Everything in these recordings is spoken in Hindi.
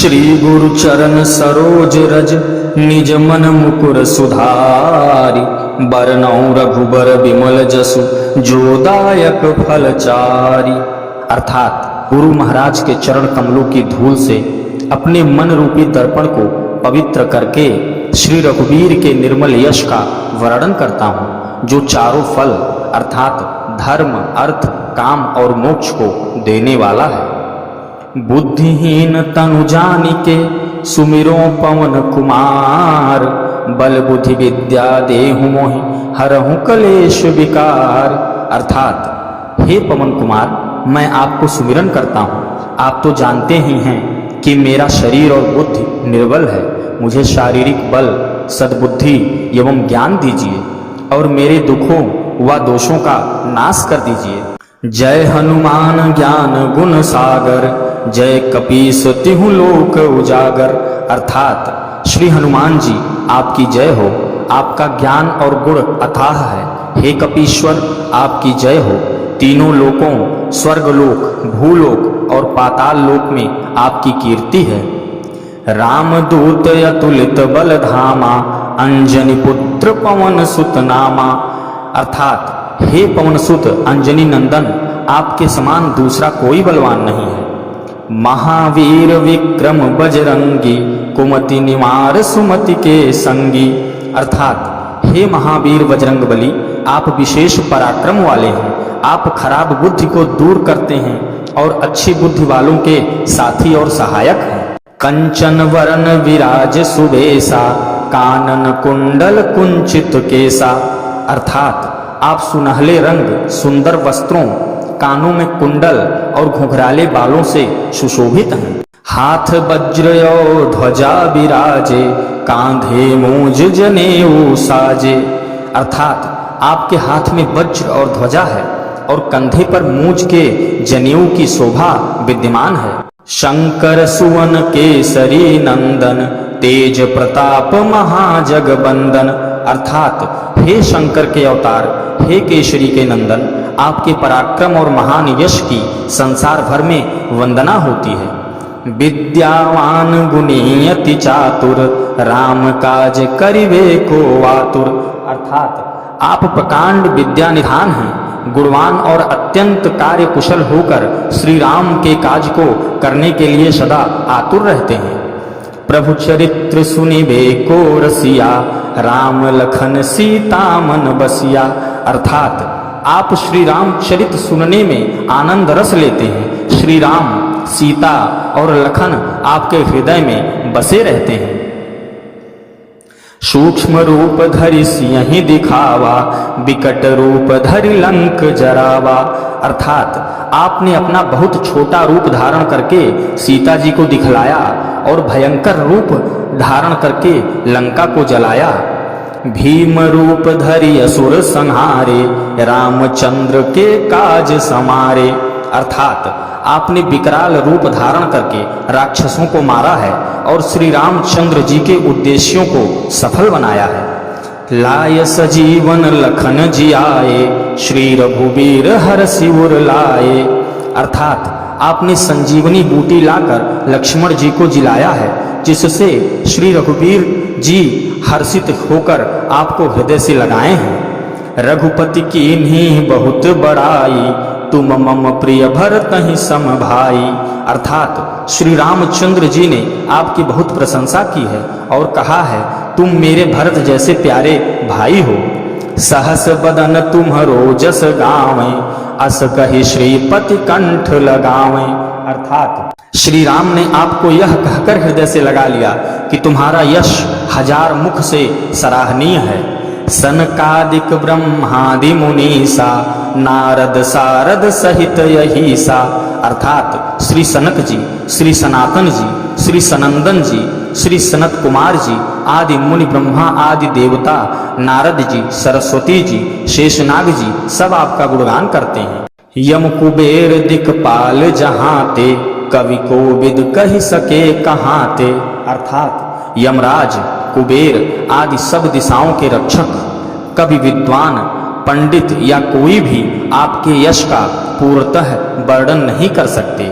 श्री गुरु चरण सरोज रज निज मन मुकुर सुधारि। बरनउँ रघुबर विमल जसु जोदायक फल चारि। अर्थात गुरु महाराज के चरण कमलों की धूल से अपने मन रूपी दर्पण को पवित्र करके श्री रघुवीर के निर्मल यश का वर्णन करता हूँ, जो चारों फल अर्थात धर्म, अर्थ, काम और मोक्ष को देने वाला है। बुद्धिहीन तनु जानिके सुमिरो पवन कुमार। बल बुद्धि विद्या देहु मोहि हरहु कलेश विकार। अर्थात हे पवन कुमार, मैं आपको सुमिरन करता हूँ। आप तो जानते ही हैं कि मेरा शरीर और बुद्धि निर्बल है। मुझे शारीरिक बल, सद्बुद्धि एवं ज्ञान दीजिए और मेरे दुखों व दोषों का नाश कर दीजिए। जय हनुमान ज्ञान गुण सागर, जय कपीस तिहु लोक उजागर। अर्थात श्री हनुमान जी आपकी जय हो। आपका ज्ञान और गुण अथाह है। हे कपीश्वर, आपकी जय हो। तीनों लोकों स्वर्गलोक, भूलोक और पाताल लोक में आपकी कीर्ति है। रामदूत अतुलित बल धामा, अंजनी पुत्र पवन सुत नामा। अर्थात हे पवन सुत अंजनी नंदन, आपके समान दूसरा कोई बलवान नहीं है। महावीर विक्रम बजरंगी, कुमति निवार सुमति के संगी। अर्थात हे महावीर बजरंग बली, आप विशेष पराक्रम वाले हैं। आप खराब बुद्धि को दूर करते हैं और अच्छी बुद्धि वालों के साथी और सहायक हैं। कंचन वरण विराज सुबेसा, कानन कुंडल कुंचित केसा। अर्थात आप सुनहले रंग, सुंदर वस्त्रों, कानों में कुंडल और घुंघराले बालों से सुशोभित हैं। हाथ वज्र और ध्वजा विराजे, कांधे मूज जनेऊ साजे। अर्थात आपके हाथ में वज्र और ध्वजा है और कंधे पर मूज के जनेऊ की शोभा विद्यमान है। शंकर सुवन केसरी नंदन, तेज प्रताप महाजगबंदन। अर्थात हे शंकर के अवतार, हे केसरी के नंदन, आपके पराक्रम और महान यश की संसार भर में वंदना होती है। विद्यावान गुणी अति चातुर, राम काज करिवे को आतुर। अर्थात आप प्रकांड विद्या निधान हैं, गुणवान और अत्यंत कार्य कुशल होकर श्री राम के काज को करने के लिए सदा आतुर रहते हैं। प्रभु चरित्र सुनिबे को रसिया, राम लखन सीता मन बसिया। अर्थात आप श्री राम चरित्र सुनने में आनंद रस लेते हैं। श्री राम, सीता और लखन आपके हृदय में बसे रहते हैं। सूक्ष्म रूप धरि सिंहि दिखावा, विकट रूप धरि लंक जरावा। अर्थात आपने अपना बहुत छोटा रूप धारण करके सीता जी को दिखलाया और भयंकर रूप धारण करके लंका को जलाया। भीम रूप धरि असुर संहारे, रामचंद्र के काज समारे। अर्थात आपने विकराल रूप धारण करके राक्षसों को मारा है और श्री रामचंद्र जी के उद्देश्यों को सफल बनाया है। लाय सजीवन लखन जियाए, श्री रघुवीर हर सिउर लाए। अर्थात आपने संजीवनी बूटी लाकर लक्ष्मण जी को जिलाया है, जिससे श्री रघुवीर जी हर्षित होकर आपको हृदय से लगाए हैं। रघुपति कीन्ही बहुत बड़ाई, तुम मम प्रिय भरत ही सम भाई। अर्थात श्री रामचंद्र जी ने आपकी बहुत प्रशंसा की है और कहा है, तुम मेरे भरत जैसे प्यारे भाई हो। सहस बदन तुम्हरो जस गावें, अस कहि श्रीपति कंठ लगावें। अर्थात श्री राम ने आपको यह कहकर हृदय से लगा लिया कि तुम्हारा यश हजार मुख से सराहनीय है। सनकादिक ब्रह्मादि मुनीसा, नारद सारद सहित यही सा। अर्थात श्री सनक जी, श्री सनातन जी, श्री सनंदन जी, श्री सनत कुमार जी आदि मुनि, ब्रह्मा आदि देवता, नारद जी, सरस्वती जी, शेषनाग जी सब आपका गुणगान करते हैं। यम कुबेर दिक्पाल जहाँ ते, कवि कोविद कहि सके कहाँ ते। अर्थात यमराज, कुबेर आदि सब दिशाओं के रक्षक, कवि, विद्वान, पंडित या कोई भी आपके यश का पूर्णतः वर्णन नहीं कर सकते।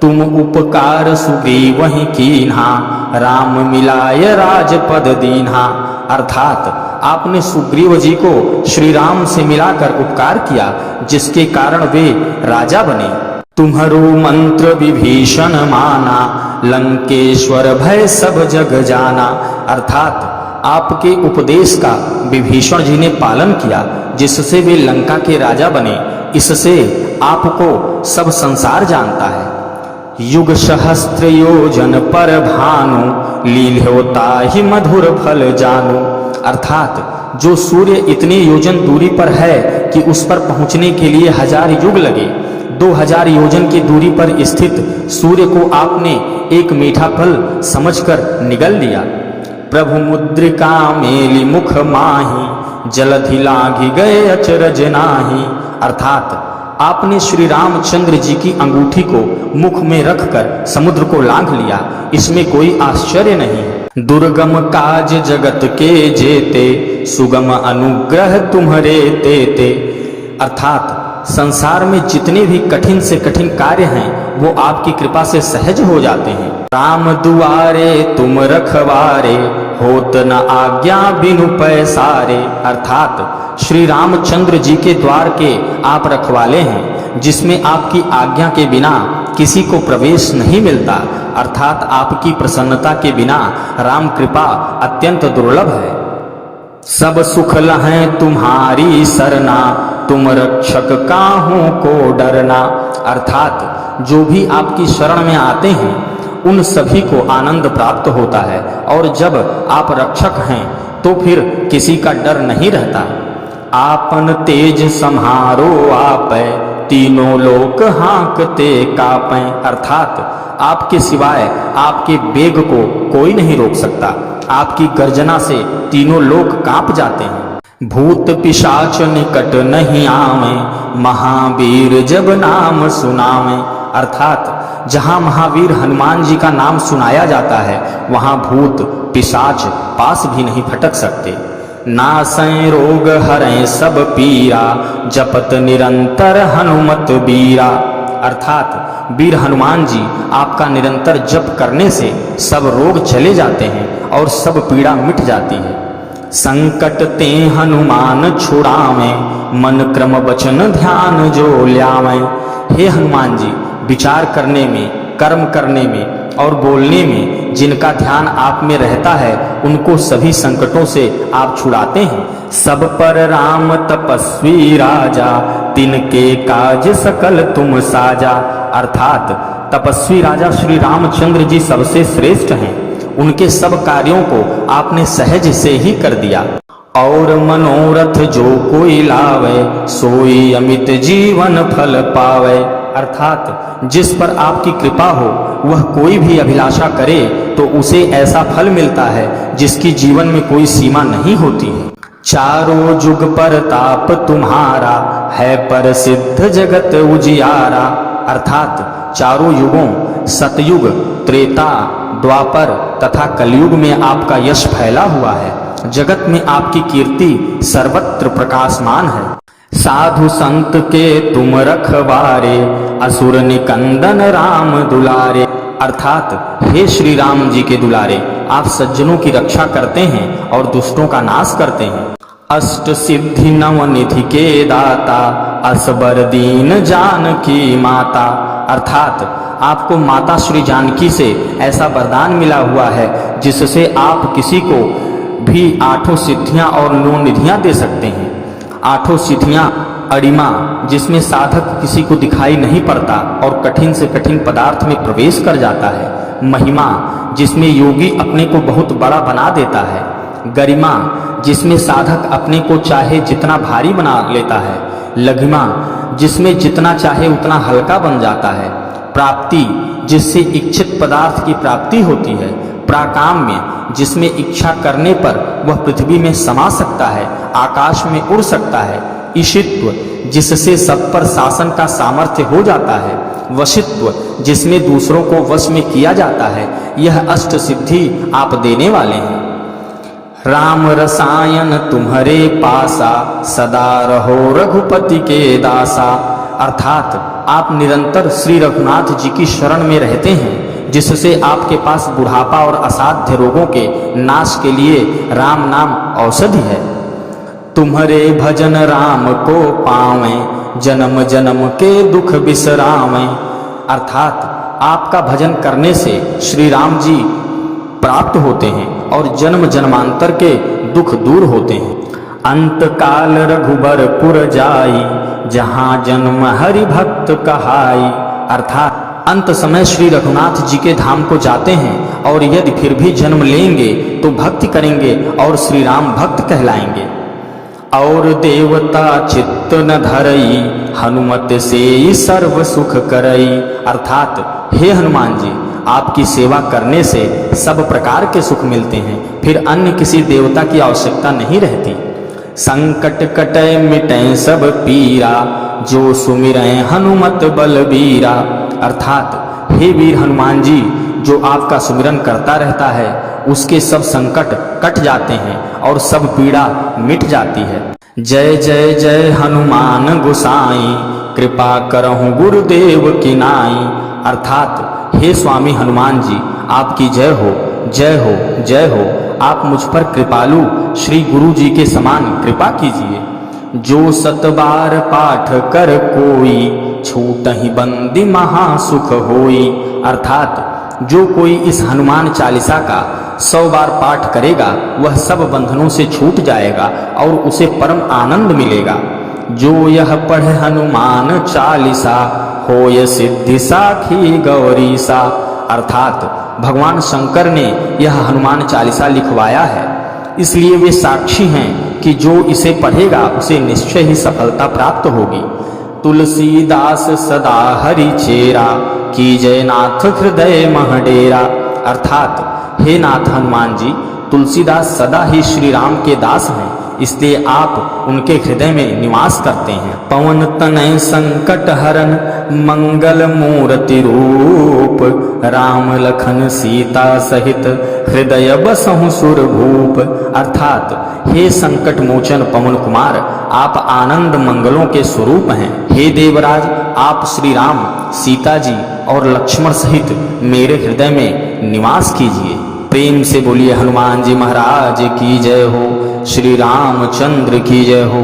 तुम उपकार सुग्रीव वहीं कीन्हा, राम मिलाय राजपद दीन्हा। अर्थात आपने सुग्रीव जी को श्री राम से मिलाकर उपकार किया, जिसके कारण वे राजा बने। तुम्हारो मंत्र विभीषण माना, लंकेश्वर भय सब जग जाना। अर्थात आपके उपदेश का विभीषण जी ने पालन किया, जिससे वे लंका के राजा बने। इससे आपको सब संसार जानता है। युग सहस्त्र योजन पर भानु, लील्योता ही मधुर फल जानो। अर्थात जो सूर्य इतने योजन दूरी पर है कि उस पर पहुंचने के लिए 1000 युग लगे, 2000 योजन की दूरी पर स्थित सूर्य को आपने एक मीठा फल समझकर निगल लिया। प्रभु मुद्रिका मेली मुख माही, जलधि लाघि गए अचरज नाही। अर्थात आपने श्री रामचंद्र जी की अंगूठी को मुख में रखकर समुद्र को लांघ लिया, इसमें कोई आश्चर्य नहीं। दुर्गम काज जगत के जेते, सुगम अनुग्रह तुम्हारे तेते। अर्थात संसार में जितने भी कठिन से कठिन कार्य हैं वो आपकी कृपा से सहज हो जाते हैं। राम दुआरे तुम रखवारे, होत न आज्ञा बिनु पैसारे। अर्थात श्री रामचंद्र जी के द्वार के आप रखवाले हैं, जिसमें आपकी आज्ञा के बिना किसी को प्रवेश नहीं मिलता। अर्थात आपकी प्रसन्नता के बिना राम कृपा अत्यंत दुर्लभ है। सब सुख लहै तुम्हारी सरना, तुम रक्षक काहू को डरना। अर्थात जो भी आपकी शरण में आते हैं उन सभी को आनंद प्राप्त होता है, और जब आप रक्षक हैं तो फिर किसी का डर नहीं रहता। आपन तेज सम्हारो आपै, तीनों लोक हाँकते कापै। अर्थात आपके सिवाय आपके वेग को कोई नहीं रोक सकता। आपकी गर्जना से तीनों लोक कांप जाते हैं। भूत पिशाच निकट नहीं आवे, महावीर जब नाम सुनावे। अर्थात जहाँ महावीर हनुमान जी का नाम सुनाया जाता है वहाँ भूत पिशाच पास भी नहीं फटक सकते। नासै रोग हरै सब पीरा, जपत निरंतर हनुमत बीरा। अर्थात वीर हनुमान जी आपका निरंतर जप करने से सब रोग चले जाते हैं और सब पीड़ा मिट जाती है। संकट ते हनुमान छुड़ावे, मन क्रम वचन ध्यान जो ल्यावे। हे हनुमान जी, विचार करने में, कर्म करने में और बोलने में जिनका ध्यान आप में रहता है उनको सभी संकटों से आप छुड़ाते हैं। सब पर राम तपस्वी राजा, तिनके काज सकल तुम साजा। अर्थात तपस्वी राजा श्री रामचंद्र जी सबसे श्रेष्ठ हैं, उनके सब कार्यों को आपने सहज से ही कर दिया। और मनोरथ जो कोई लावे, सोई अमित जीवन फल पावे। अर्थात जिस पर आपकी कृपा हो वह कोई भी अभिलाषा करे तो उसे ऐसा फल मिलता है जिसकी जीवन में कोई सीमा नहीं होती है। चारों जुग पर ताप तुम्हारा, है प्रसिद्ध जगत उजियारा। अर्थात चारों युगों सतयुग, त्रेता, द्वापर तथा कलयुग में आपका यश फैला हुआ है। जगत में आपकी कीर्ति सर्वत्र प्रकाशमान है। साधु संत के तुम रखवारे, असुर निकंदन राम दुलारे। अर्थात हे श्री राम जी के दुलारे, आप सज्जनों की रक्षा करते हैं और दुष्टों का नाश करते हैं। अष्ट सिद्धि नवनिधि के दाता, असबर दीन जानकी माता। अर्थात आपको माता श्री जानकी से ऐसा वरदान मिला हुआ है जिससे आप किसी को भी 8 सिद्धियां और 9 निधियां दे सकते हैं। 8 सिद्धियां अड़िमा, जिसमें साधक किसी को दिखाई नहीं पड़ता और कठिन से कठिन पदार्थ में प्रवेश कर जाता है। महिमा, जिसमें योगी अपने को बहुत बड़ा बना देता है। गरिमा, जिसमें साधक अपने को चाहे जितना भारी बना लेता है। लघिमा, जिसमें जितना चाहे उतना हल्का बन जाता है। प्राप्ति, जिससे इच्छित पदार्थ की प्राप्ति होती है। प्राकाम्य, जिसमें इच्छा करने पर वह पृथ्वी में समा सकता है, आकाश में उड़ सकता है। ईशित्व, जिससे सब पर शासन का सामर्थ्य हो जाता है। वशित्व, जिसमें दूसरों को वश में किया जाता है। यह अष्ट सिद्धि आप देने वाले हैं। राम रसायन तुम्हारे पासा, सदा रहो रघुपति के दासा। अर्थात आप निरंतर श्री रघुनाथ जी की शरण में रहते हैं, जिससे आपके पास बुढ़ापा और असाध्य रोगों के नाश के लिए राम नाम औषधि है। तुम्हारे भजन राम को पावें, जन्म जन्म के दुख बिसरावें। अर्थात आपका भजन करने से श्री राम जी प्राप्त होते हैं और जन्म जन्मांतर के दुख दूर होते हैं। अंत काल रघुबरपुर जाई, जहाँ जन्म हरि भक्त कहाई। अर्थात अंत समय श्री रघुनाथ जी के धाम को जाते हैं और यदि फिर भी जन्म लेंगे तो भक्ति करेंगे और श्री राम भक्त कहलाएंगे। और देवता चित्त न धरई, हनुमत से सर्व सुख करई। अर्थात हे हनुमान जी, आपकी सेवा करने से सब प्रकार के सुख मिलते हैं, फिर अन्य किसी देवता की आवश्यकता नहीं रहती। संकट कटै मिटै सब पीरा, जो सुमिरै हनुमत बलबीरा। अर्थात हे वीर हनुमान जी, जो आपका सुमिरन करता रहता है उसके सब संकट कट जाते हैं और सब पीड़ा मिट जाती है। जय जय जय हनुमान गोसाई, कृपा करहु गुरुदेव की नाई। अर्थात हे स्वामी हनुमान जी, आपकी जय हो, जय हो, जय हो। आप मुझ पर कृपालु श्री गुरु जी के समान कृपा कीजिए। जो सतबार पाठ कर कोई, छूटहि बंदी महासुख होई। अर्थात जो कोई इस हनुमान चालीसा का 100 बार पाठ करेगा वह सब बंधनों से छूट जाएगा और उसे परम आनंद मिलेगा। जो यह पढ़े हनुमान चालीसा, होय सिद्धि साखी गौरीसा। अर्थात भगवान शंकर ने यह हनुमान चालीसा लिखवाया है, इसलिए वे साक्षी हैं कि जो इसे पढ़ेगा उसे निश्चय ही सफलता प्राप्त होगी। तुलसीदास सदा हरि चेरा, की जय नाथ हृदय महडेरा। अर्थात हे नाथ हनुमान जी, तुलसीदास सदा ही श्री राम के दास हैं, इसलिए आप उनके हृदय में निवास करते हैं। पवन तनय संकट हरन, मंगल मूर्ति रूप, राम लखन सीता सहित हृदय बसहु सुर भूप। अर्थात हे संकट मोचन पवन कुमार, आप आनंद मंगलों के स्वरूप हैं। हे देवराज, आप श्री राम, सीता जी और लक्ष्मण सहित मेरे हृदय में निवास कीजिए। प्रेम से बोलिए हनुमान जी महाराज की जय हो, श्री रामचंद्र की जय हो।